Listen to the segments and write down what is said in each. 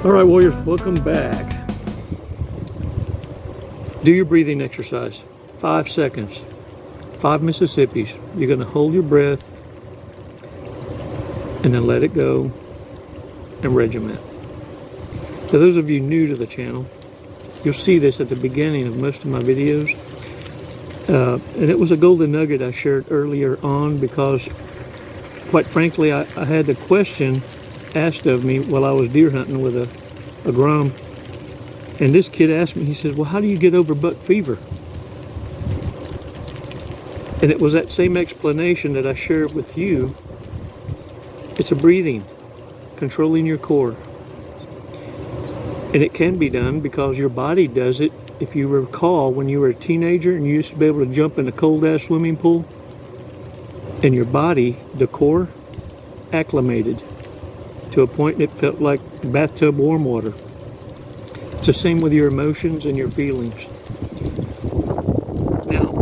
All right, warriors, welcome back. Do your breathing exercise. 5 seconds. 5 Mississippis. You're going to hold your breath and then let it go and regiment. For those of you new to the channel, you'll see this at the beginning of most of my videos. And it was a golden nugget I shared earlier on because, quite frankly, I had a question asked of me while I was deer hunting with a grom. And this kid asked me, he says, well, how do you get over buck fever? And it was that same explanation that I shared with you. It's a breathing, controlling your core. And it can be done because your body does it. If you recall, when you were a teenager and you used to be able to jump in a cold-ass swimming pool, and your body, the core, acclimated to a point that felt like bathtub warm water. It's the same with your emotions and your feelings. Now,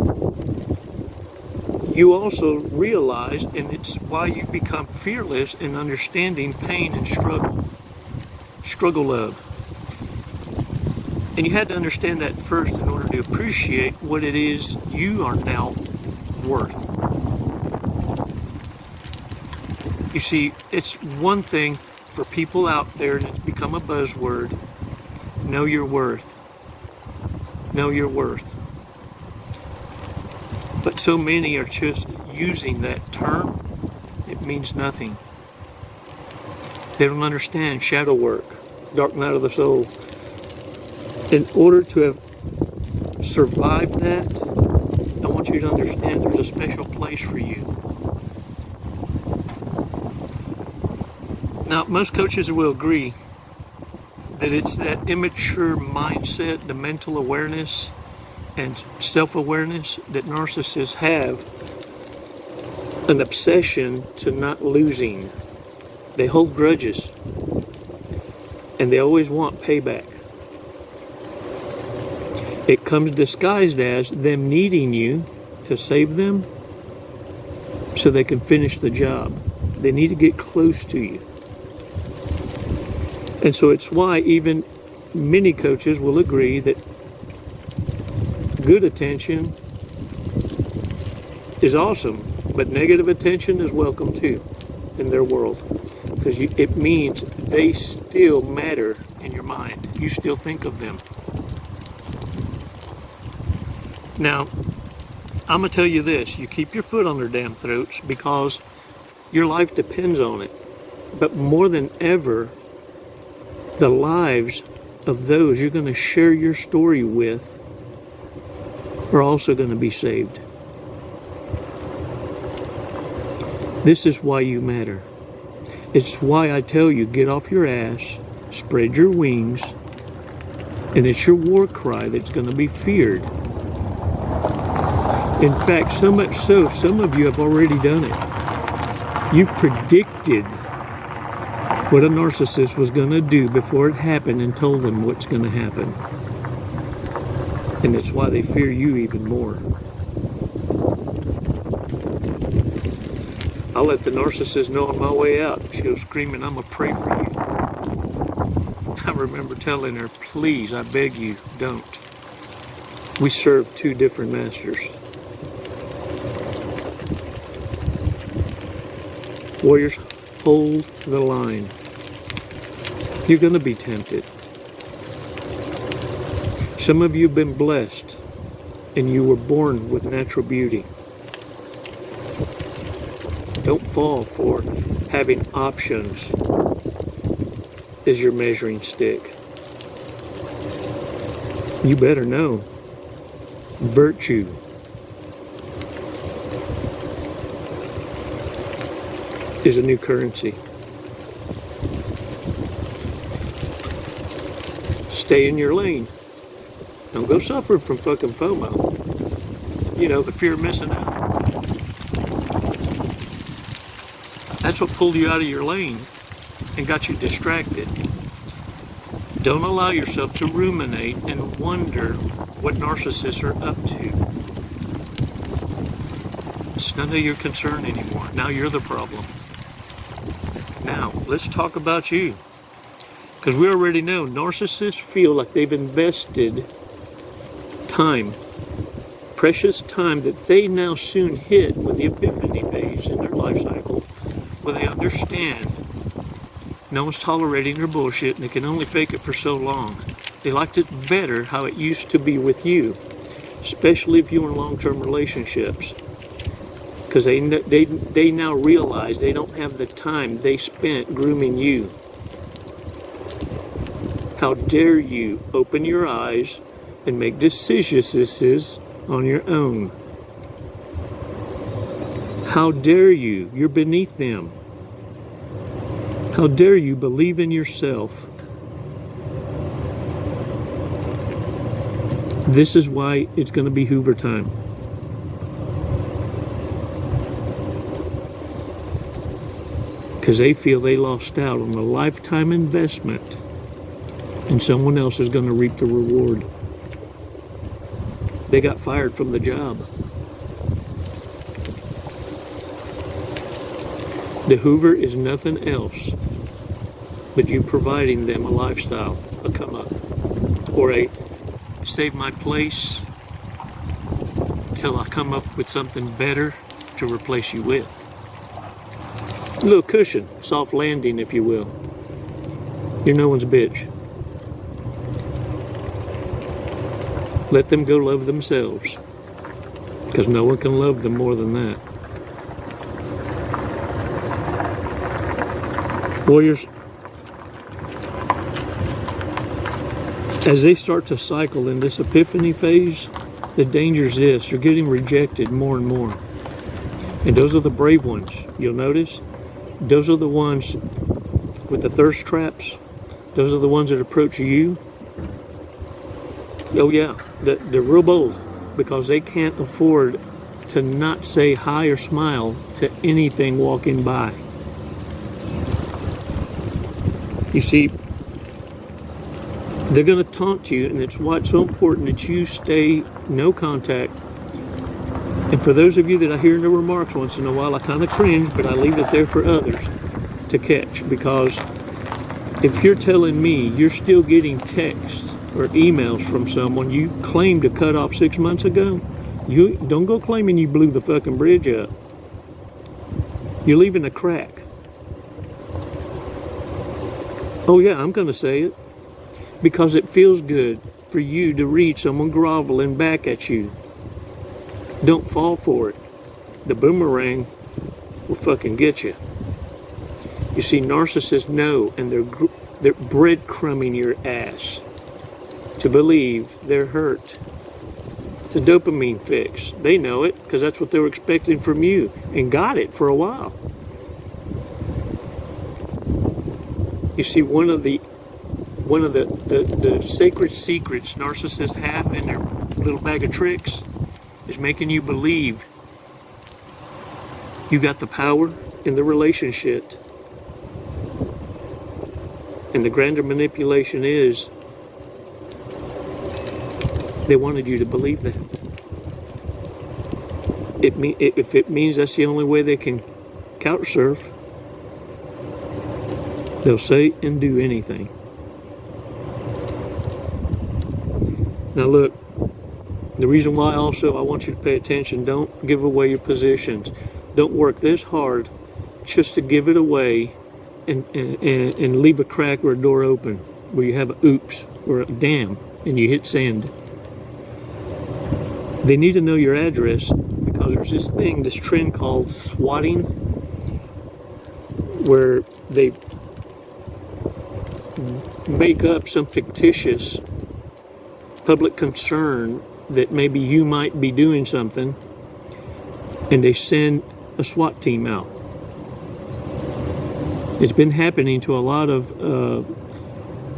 you also realize, and it's why you become fearless in understanding pain and struggle of. And you had to understand that first in order to appreciate what it is you are now worth. You see, it's one thing for people out there, and it's become a buzzword, know your worth. Know your worth. But so many are just using that term. It means nothing. They don't understand shadow work, dark night of the soul. In order to have survived that, I want you to understand there's a special place for you. Now, most coaches will agree that it's that immature mindset, the mental awareness and self-awareness that narcissists have, an obsession to not losing. They hold grudges and they always want payback. It comes disguised as them needing you to save them so they can finish the job. They need to get close to you. And so it's why even many coaches will agree that good attention is awesome, but negative attention is welcome too in their world. Because it means they still matter in your mind. You still think of them. Now, I'm going to tell you this. You keep your foot on their damn throats because your life depends on it. But more than ever, the lives of those you're going to share your story with are also going to be saved. This is why you matter. It's why I tell you, get off your ass, spread your wings, and it's your war cry that's going to be feared. In fact, so much so, some of you have already done it. You've predicted what a narcissist was going to do before it happened and told them what's going to happen. And it's why they fear you even more. I'll let the narcissist know on my way out. She was screaming, I'm going to pray for you. I remember telling her, please, I beg you, don't. We serve two different masters. Warriors, hold the line. You're going to be tempted. Some of you have been blessed and you were born with natural beauty. Don't fall for having options as your measuring stick. You better know. Virtue is a new currency. Stay in your lane. Don't go suffering from fucking FOMO. You know, the fear of missing out. That's what pulled you out of your lane and got you distracted. Don't allow yourself to ruminate and wonder what narcissists are up to. It's none of your concern anymore. Now you're the problem. Now, let's talk about you. Because we already know narcissists feel like they've invested time, precious time that they now soon hit with the epiphany phase in their life cycle, where they understand no one's tolerating their bullshit and they can only fake it for so long. They liked it better how it used to be with you, especially if you were in long-term relationships. Because they now realize they don't have the time they spent grooming you. How dare you open your eyes and make decisions on your own? How dare you? You're beneath them. How dare you believe in yourself? This is why it's going to be Hoover time. Because they feel they lost out on a lifetime investment and someone else is going to reap the reward. They got fired from the job. The Hoover is nothing else but you providing them a lifestyle, a come up, or a save my place till I come up with something better to replace you with. A little cushion, soft landing, if you will. You're no one's bitch. Let them go love themselves, because no one can love them more than that. Warriors, as they start to cycle in this epiphany phase, the danger is this: you're getting rejected more and more. And those are the brave ones. You'll notice, those are the ones with the thirst traps. Those are the ones that approach you. Oh yeah, they're real bold because they can't afford to not say hi or smile to anything walking by. You see, they're going to taunt you, and it's why it's so important that you stay no contact. And for those of you that I hear in the remarks once in a while, I kind of cringe, but I leave it there for others to catch. Because if you're telling me you're still getting texts or emails from someone you claimed to cut off 6 months ago, you don't go claiming you blew the fucking bridge up. You're leaving a crack. Oh yeah, I'm going to say it. Because it feels good for you to read someone groveling back at you. Don't fall for it. The boomerang will fucking get you. You see, narcissists know, and they're breadcrumbing your ass to believe they're hurt. It's a dopamine fix. They know it because that's what they were expecting from you and got it for a while. You see, one of the sacred secrets narcissists have in their little bag of tricks is making you believe you got the power in the relationship. And the grander manipulation is they wanted you to believe that. If it means that's the only way they can couch surf, they'll say and do anything. Now look, the reason why also I want you to pay attention, don't give away your positions. Don't work this hard just to give it away and leave a crack or a door open where you have a oops or a damn and you hit send. They need to know your address because there's this trend called swatting, where they make up some fictitious public concern that maybe you might be doing something, and they send a SWAT team out. It's been happening to a lot of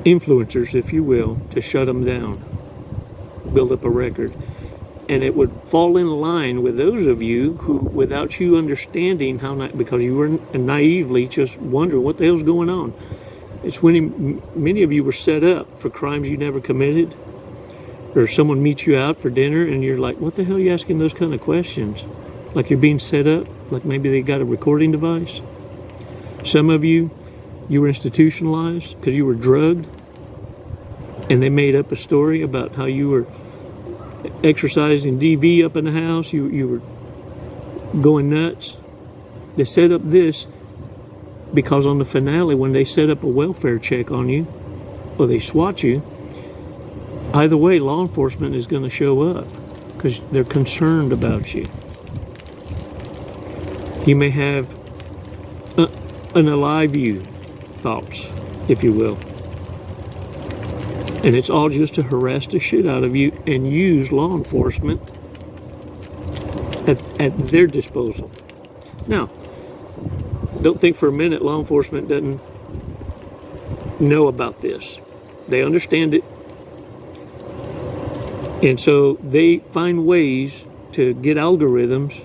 influencers, if you will, to shut them down, build up a record. And it would fall in line with those of you who, without you understanding how not, because you were naively just wondering what the hell's going on. It's when many of you were set up for crimes you never committed, or someone meets you out for dinner and you're like, what the hell are you asking those kind of questions? Like you're being set up, like maybe they got a recording device. Some of you You were institutionalized because you were drugged, and they made up a story about how you were exercising DV up in the house. You were going nuts. They set up this because on the finale, when they set up a welfare check on you, or they SWAT you, either way, law enforcement is going to show up because they're concerned about you. You may have an alive you thoughts, if you will. And it's all just to harass the shit out of you and use law enforcement at their disposal. Now, don't think for a minute law enforcement doesn't know about this. They understand it. And so they find ways to get algorithms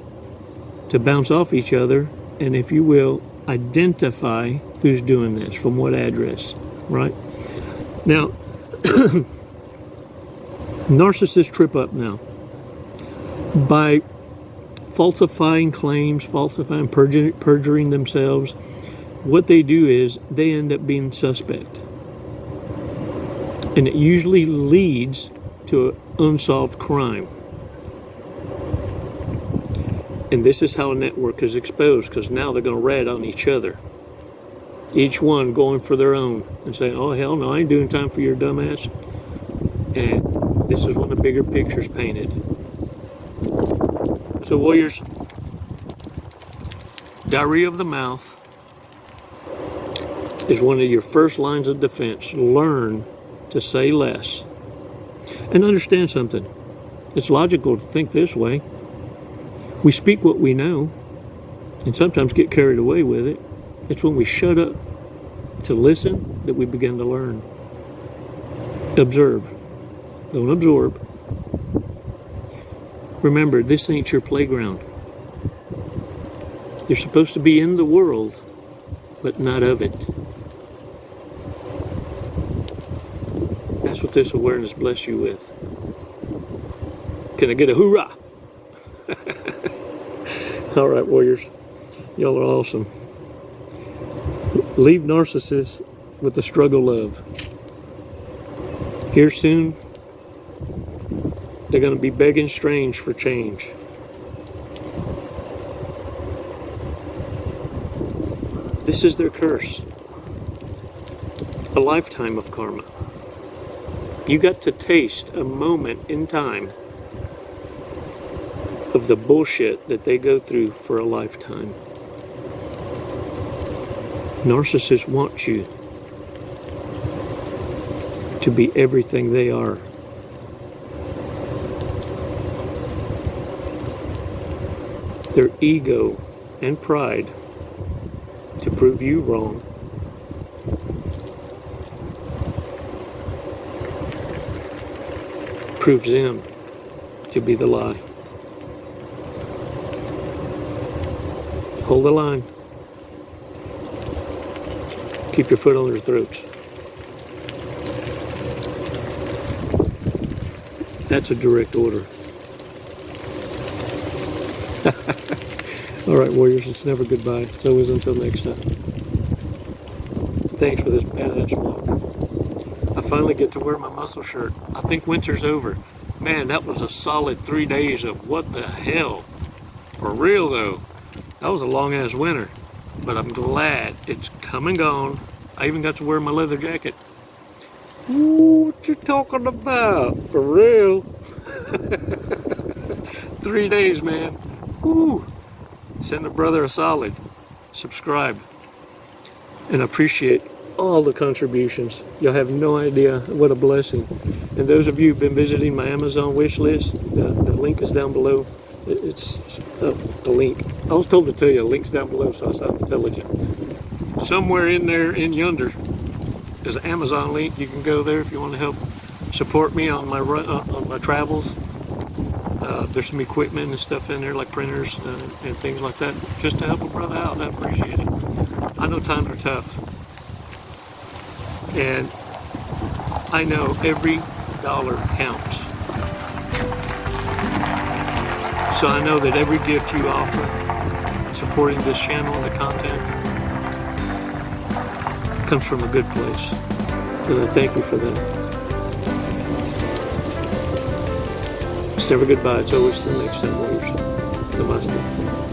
to bounce off each other and, if you will, identify who's doing this from what address, right? Now, narcissists trip up now by falsifying claims, perjuring themselves. What they do is they end up being suspect. And it usually leads to an unsolved crime. And this is how a network is exposed, because now they're going to rat on each other. Each one going for their own and saying, oh, hell no, I ain't doing time for your dumbass. And this is when the bigger picture's painted. So warriors, diarrhea of the mouth is one of your first lines of defense. Learn to say less. And understand something. It's logical to think this way. We speak what we know and sometimes get carried away with it. It's when we shut up to listen that we begin to learn. Observe. Don't absorb. Remember, this ain't your playground. You're supposed to be in the world, but not of it. That's what this awareness bless you with. Can I get a hoorah? All right, warriors. Y'all are awesome. Leave narcissists with the struggle of. Here soon, they're going to be begging strange for change. This is their curse. A lifetime of karma. You got to taste a moment in time of the bullshit that they go through for a lifetime. Narcissists want you to be everything they are. Their ego and pride to prove you wrong. Proves them to be the lie. Hold the line. Keep your foot on their throats. That's a direct order. All right, warriors, it's never goodbye. It's always until next time. Thanks for this badass walk. I finally get to wear my muscle shirt. I think winter's over. Man, that was a solid 3 days of what the hell. For real, though. That was a long-ass winter. But I'm glad it's come and gone. I even got to wear my leather jacket. Ooh, what you talking about? For real? 3 days, man. Ooh. Send a brother a solid. Subscribe. And appreciate all the contributions. You'll have no idea what a blessing. And those of you who've been visiting my Amazon wish list, the link is down below. It's a link. I was told to tell you, a link's down below, so I sound intelligent. Somewhere in there, in yonder, there's an Amazon link. You can go there if you want to help support me on my travels. There's some equipment and stuff in there, like printers and things like that, just to help a brother out. I appreciate it. I know times are tough, and I know every dollar counts. So I know that every gift you offer, supporting this channel and the content, comes from a good place. So I thank you for that. It's never goodbye, it's always the next time. Namaste.